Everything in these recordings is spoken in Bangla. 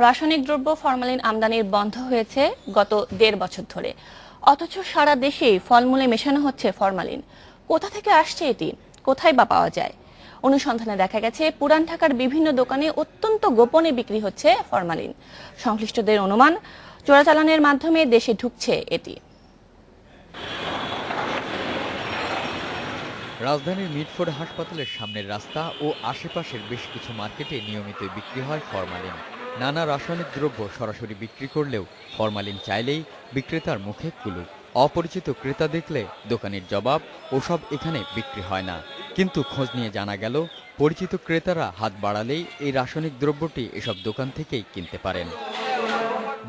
রাসায়নিক দ্রব্য ফরমালিন আমদানির বন্ধ হয়েছে গত ১.৫ বছর ধরে। অথচ সারা দেশেই ফলমূলে মেশানো হচ্ছে ফরমালিন। কোথা থেকে আসছে এটি, কোথায় বা পাওয়া যায়? অনুসন্ধানে দেখা গেছে পুরান ঢাকার বিভিন্ন দোকানে অত্যন্ত গোপনে বিক্রি হচ্ছে ফরমালিন। সংশ্লিষ্টদের অনুমান, চোরাচালানের মাধ্যমে দেশে ঢুকছে এটি। রাজধানীর মিটফোর্ড হাসপাতালের সামনের রাস্তা ও আশেপাশের বেশ কিছু মার্কেটে নিয়মিত বিক্রি হয় ফরমালিন। নানা রাসায়নিক দ্রব্য সরাসরি বিক্রি করলেও ফরমালিন চাইলেই বিক্রেতার মুখে কুলুপ। অপরিচিত ক্রেতা দেখলে দোকানের জবাব, ওসব এখানে বিক্রি হয় না। কিন্তু খোঁজ নিয়ে জানা গেল, পরিচিত ক্রেতারা হাত বাড়ালেই এই রাসায়নিক দ্রব্যটি এসব দোকান থেকেই কিনতে পারেন।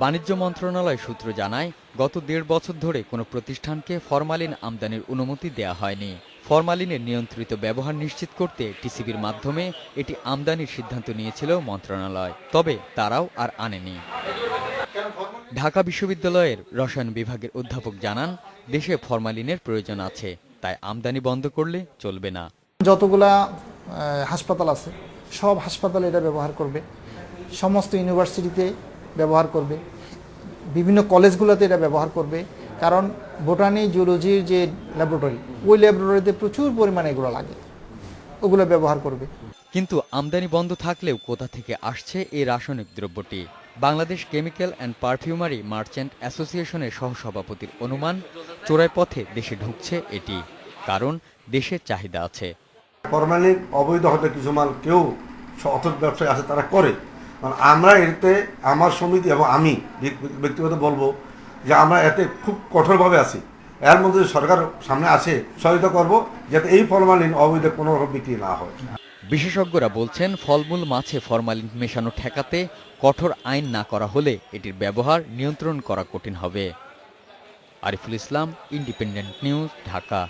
বাণিজ্য মন্ত্রণালয় সূত্র জানায়, গত ১.৫ বছর ধরে কোনো প্রতিষ্ঠানকে ফরমালিন আমদানির অনুমতি দেয়া হয়নি। ফরমালিনের নিয়ন্ত্রিত ব্যবহার নিশ্চিত করতে টিসিবির মাধ্যমে এটি আমদানির সিদ্ধান্ত নিয়েছিল মন্ত্রণালয়, তবে তারাও আর আনেনি। ঢাকা বিশ্ববিদ্যালয়ের রসায়ন বিভাগের অধ্যাপক জানান, দেশে ফরমালিনের প্রয়োজন আছে, তাই আমদানি বন্ধ করলে চলবে না। যতগুলা হাসপাতাল আছে সব হাসপাতালে এটা ব্যবহার করবে, সমস্ত ইউনিভার্সিটিতে ব্যবহার করবে, বিভিন্ন কলেজগুলোতে এটা ব্যবহার করবে। কারণ বোটানি জুলজির যে ল্যাবরেটরি, ওই ল্যাবরেটরিতে প্রচুর পরিমাণে এগুলো লাগে, ওগুলো ব্যবহার করবে। কিন্তু আমদানি বন্ধ থাকলেও কোথা থেকে আসছে এই রাসায়নিক দ্রব্যটি? Bangladesh chemical and perfumery merchant অ্যাসোসিয়েশনের সহসভাপতির অনুমান, চোরাই পথে দেশে ঢুকছে এটি, কারণ দেশের চাহিদা আছে। ফরমালিন অবৈধ হয়তো কিছু মাল কেউ অথচ ব্যবসায়ী আছে তারা করে, আমরা এতে আমার সমিতি এবং আমি ব্যক্তিগত বলবো যে আমরা এতে খুব কঠোরভাবে আছি। এর মধ্যে সরকার সামনে আসে সহায়তা করব যাতে এই ফরমালিন অবৈধ কোনো রকম বিক্রি না হয়। বিশেষজ্ঞরা বলছেন, ফলমূল মাছে ফরমালিন মেশানো ঠেকাতে কঠোর আইন না করা হলে এটির ব্যবহার নিয়ন্ত্রণ করা কঠিন হবে। Ariful Islam, independent news, Dhaka.